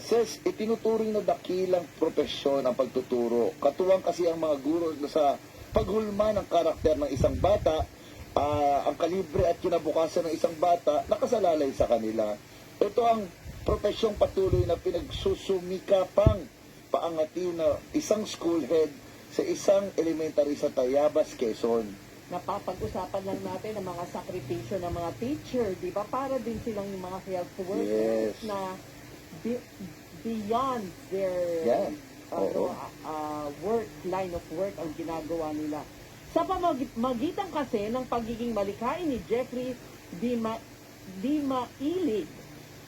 Says, itinuturing na dakilang propesyon ang pagtuturo. Katuwang kasi ang mga guro sa paghulma ng karakter ng isang bata, ang kalibre at kinabukasan ng isang bata, nakasalalay sa kanila. Ito ang profesyong patuloy na pinagsusumikapang paangatin na isang school head sa isang elementary sa Tayabas, Quezon. Napapag-usapan lang natin ang mga sakripisyo ng mga teacher, di ba? Para din silang yung mga health workers Yes. na beyond their Oo. work, line of work ang ginagawa nila. Sa pamagitan kasi ng pagiging malikhain ni Jeffrey Di Mailig,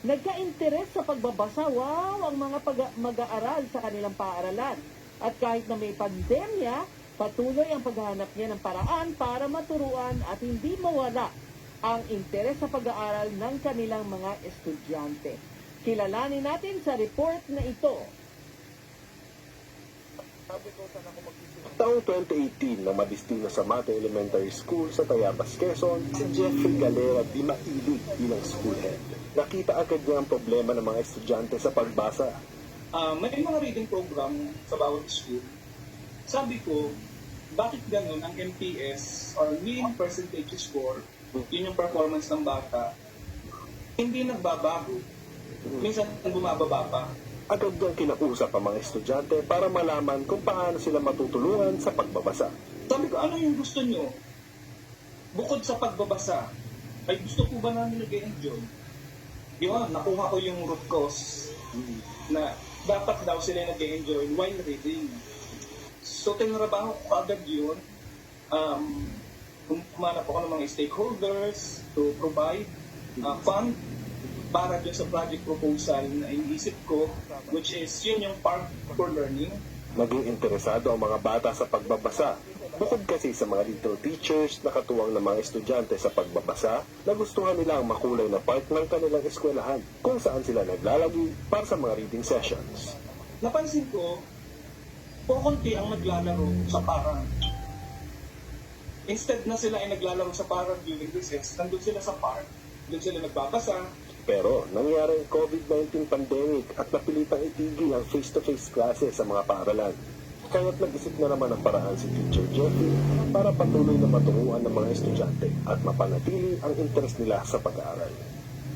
nagka-interes sa pagbabasa, ang mga mag-aaral sa kanilang paaralan. At kahit na may pandemya, patuloy ang paghahanap niya ng paraan para maturuan at hindi mawala ang interes sa pag-aaral ng kanilang mga estudyante. Kilalanin natin sa report na ito. Taong 2018 na madistino sa Mate Elementary School sa Tayabas, Quezon, si Jeffrey Galera Di Mailig bilang school head. Nakita agad niya ang problema ng mga estudyante sa pagbasa. May mga reading program sa bawat school. Sabi ko, bakit ganun ang MPS or mean percentage score, yun yung performance ng bata, hindi nagbabago. Minsan bumababa pa. Agad niyang kinausap ang mga estudyante para malaman kung paano sila matutulungan sa pagbabasa. Sabi ko, ano yung gusto nyo? Bukod sa pagbabasa, ay gusto ko ba namin nag-enjoy? Yun, nakuha ko yung root cause na dapat daw sila nag-enjoy while reading. So, tinrabaho ko agad yun. Kumanap ako ng mga stakeholders to provide fund para dyan sa project proposal na iniisip ko, which is yun yung Park for Learning. Naging interesado ang mga bata sa pagbabasa. Bukod kasi sa mga little teachers na katuwang ng mga estudyante sa pagbabasa, nagustuhan nila ang makulay na part ng kanilang eskwelahan kung saan sila naglalagi para sa mga reading sessions. Napansin ko, kukunti ang naglalaro sa parang. Instead na sila ay naglalaro sa parang during recess, nandun sila sa park, doon sila nagbabasa. Pero nangyari ang COVID-19 pandemic at napilitang itigil ang face-to-face classes sa mga paaralan. Kaya't nag-isip na naman ng paraan si Teacher Jeffrey para patuloy na maturuan ng mga estudyante at mapanatili ang interes nila sa pag-aaral.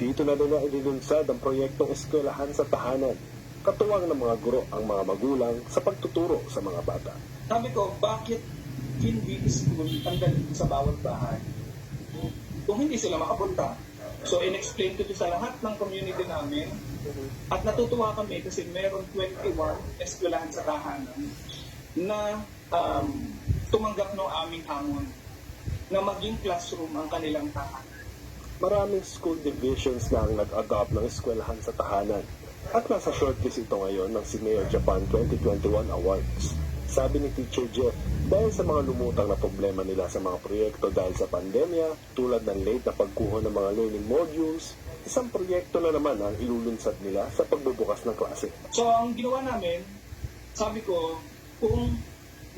Dito na nila ililunsad ang proyektong eskwelahan sa tahanan. Katuwang ng mga guro ang mga magulang sa pagtuturo sa mga bata. Sabi ko, bakit hindi school ang dalhin sa bawat bahay? Kung hindi sila makapunta. So, in-explain ko ito sa lahat ng community namin. At natutuwa kami kasi meron 21 eskwelahan sa tahanan na tumanggap ng aming hamon na maging classroom ang kanilang tahanan. Maraming school divisions na ang nag-adopt ng eskwelahan sa tahanan. At nasa shortlist ito ngayon ng Mayor Japan 2021 Awards. Sabi ni Teacher Jeff, dahil sa mga lumutang na problema nila sa mga proyekto dahil sa pandemya, tulad ng late na pagkuha ng mga learning modules, isang proyekto na naman ang ilulunsad nila sa pagbubukas ng klase. So, ang ginawa namin, sabi ko, kung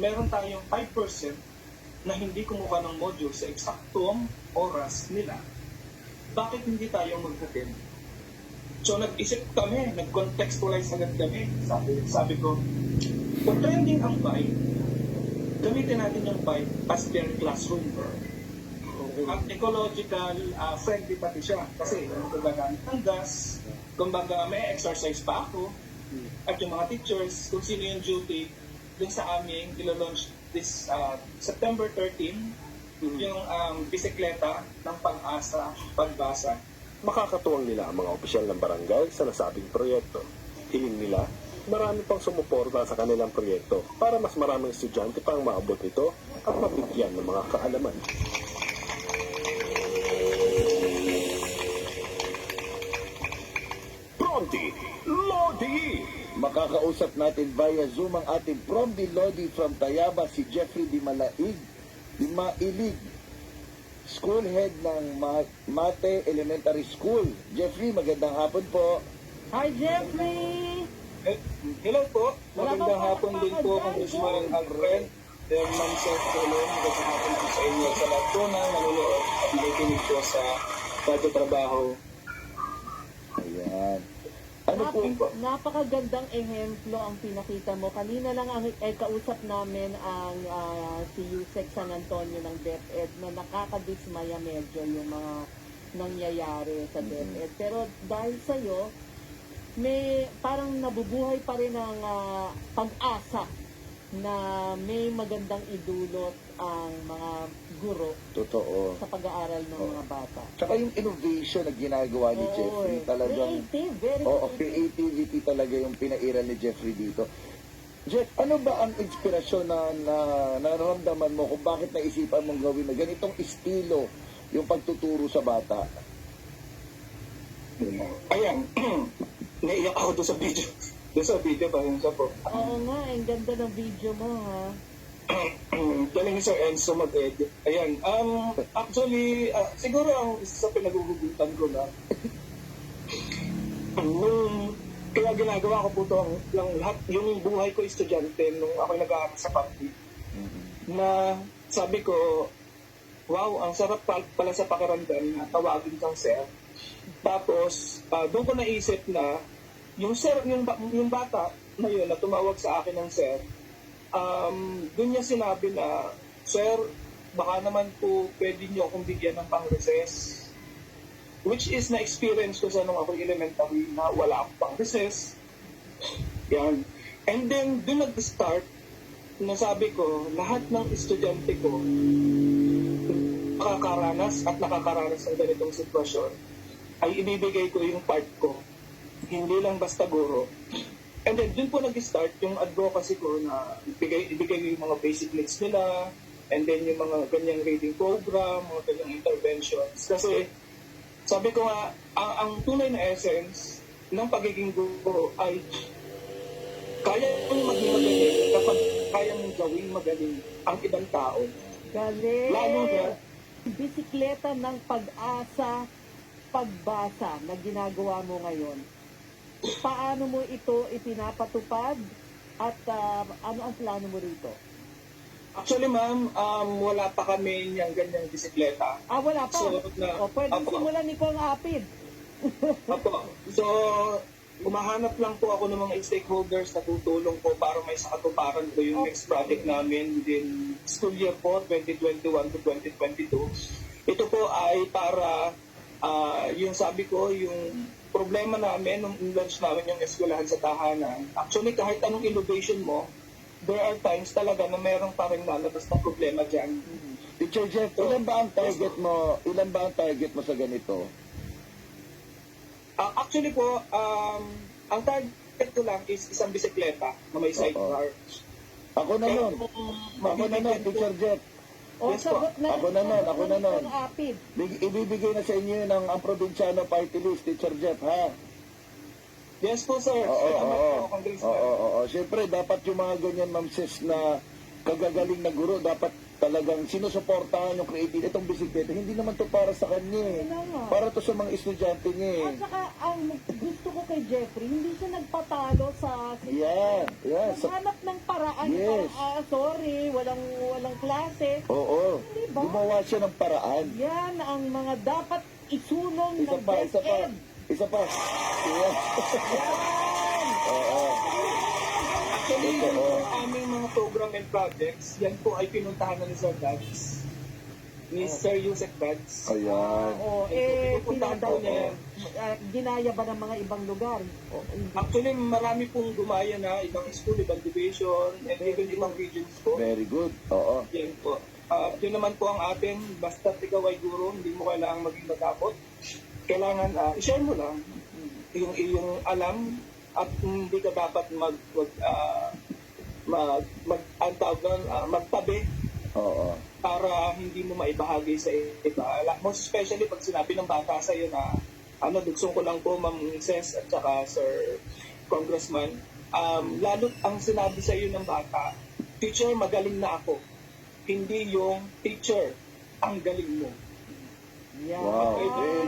meron tayong 5% na hindi kumuha ng module sa eksaktong oras nila, bakit hindi tayo mag-attend? So, nag-isip kami, nag-contextualize agad kami. Sabi ko, kung trending ang bike, gamitin natin yung bike as their classroom. At ecological friendly pati siya. Kasi ano ko gagamit ng gas, kumbaga may exercise pa ako, at yung mga teachers, kung sino yung duty, dun sa aming ilo-launch this September 13, yung bisikleta ng pag-asa, pagbasa. Makakatuwang nila ang mga opisyal ng barangay sa nasabing proyekto. Hiling nila, marami pang sumuporta sa kanilang proyekto para mas maraming estudyante pang maabot nito at mabigyan ng mga kaalaman. Promdi Lodi! Makakausap natin via Zoom ang ating Promdi Lodi from Tayabas, si Jeffrey Di Mailig, school head ng Mate Elementary School. Jeffrey, magandang hapon po. Hi, Jeffrey! Hello po, magandang Wala bang hapon din po, palakad Congressman dyan? Alfred. Ma'am Seth Colon, magandang hapon po sa inyo sa lahat po na nanonood at nakikinig po sa pagtatrabaho. Ayan. Ano po? Napakagandang ehemplo ang pinakita mo. Kanina lang kausap namin ang si Yusek San Antonio ng DepEd na nakakadismaya medyo yung mga nangyayari sa DepEd. Pero dahil sa'yo, may parang nabubuhay pa rin ang pag-asa na may magandang idulot ang mga guro Totoo. sa pag-aaral ng mga bata. Tsaka yung innovation na ginagawa ni Jeffrey, talagang... creative, very Oo, creative. creativity talaga yung pinairal ni Jeffrey dito. Jeff, ano ba ang inspirasyon na nararamdaman mo kung bakit naisipan mong gawin na ganitong estilo yung pagtuturo sa bata? Ayan, naiyak ako doon sa video. Doon sa video pa yun siya po. Oo nga, ang ganda ng video mo, ha? Galing ni Sir Enzo mag-edit. Ayan, actually, siguro ang isa sa pinagugugutan ko na, kaya ginagawa ko po ito, lahat, yung buhay ko estudyante nung ako nag-aaral sa public, na sabi ko, wow, ang sarap pala sa pakiramdam na tawagin kang sir. Tapos, doon ko naisip na, yung sir, yung bata na yun, na tumawag sa akin ng sir, doon niya sinabi na, sir, baka naman po pwede niyo akong bigyan ng pang-recess. Which is na-experience ko sa nung ako elementary na wala akong pang-recess. Yan. And then, doon nag-start, nasabi ko, lahat ng estudyante ko nakakaranas ng ganitong sitwasyon, ay ibibigay ko yung part ko. Hindi lang basta guro. And then, dun po nag-start yung advocacy ko na ibigay yung mga basic needs nila, and then yung mga ganyang reading program, mga ganyang interventions. Kasi, sabi ko nga, ang tunay na essence ng pagiging guro ay kaya mong maging magaling kapag kaya mong gawing magaling ang ibang tao. Galing! Lalo na, Bisikleta ng pag-asa, pagbasa na ginagawa mo ngayon. Paano mo ito ipinapatupad at ano ang plano mo rito? actually ma'am, wala pa kami yung ganyang bisikleta. Wala pa. So, O, pwedeng Apo. simulan ni Kong Apid. Apo. So, umahanap lang po ako ng mga stakeholders na tutulong po para may sakatuparan ko yung next project namin within school year po, 2021 to 2022. Ito po ay para, yung sabi ko, yung problema namin nung launch namin yung eskwelahan sa tahanan. Actually, kahit anong innovation mo, there are times talaga na meron pa rin lalabas na problema dyan. Teacher Jeff, ilan ba ang target mo? Ilan ba ang target mo sa ganito? Actually po, ang target ko lang is isang bisikleta na may sidecar. Ako na nun. Ako na nun, Teacher Jeff. O, Yes sagot na. Ako na nun, ako na nun. Kong Apid. Ibibigay na sa inyo yun ang Provinciano Party List, Teacher Jeff, ha? Yes po, sir. Oo, Salamat oo, po, Congressman. oo. Siyempre, dapat yung mga ganyan, Ma'am Sis, na kagagaling na guro, dapat talagang sinusuportahan yung creative. Itong bisikleta, hindi naman to para sa kanya eh. Ano nga? Para to sa mga estudyante niya eh. At saka, ang gusto ko kay Jeffrey, hindi siya nagpatalo sa... Yeah. Naghanap ng paraan. Yes. Sorry, walang klase. Oo. Diba? Gumawa siya ng paraan. Yan ang mga dapat isunong Isa ng pa. DepEd. Isa pa. Yeah. Yan! Oo. Actually, Ito, yung oh. aming mga program and projects, yan po ay pinuntahan na ni Sir Dads. Ni Sir Yusek Dads. Ayan. Oo, Pinupuntahan daw niya yan. ginaya ba ng mga ibang lugar? Hindi. Actually, marami pong gumaya na ibang school, ibang division, and even ibang regions po. Very good. Oo. Yan po. Yun naman po ang atin, basta ikaw ay guro, hindi mo kailangan maging matapot. Kailangan, i-share mo lang yung iyong alam at hindi ka dapat magtabi Oo. para hindi mo maibahagi sa iba. Most especially pag sinabi ng bata sa iyo na dugsong ko lang po, Ma'am Ses at saka Sir Congressman, lalo ang sinabi sa iyo ng bata, teacher, magaling na ako. Hindi yung teacher, ang galing mo. Yan. Wow.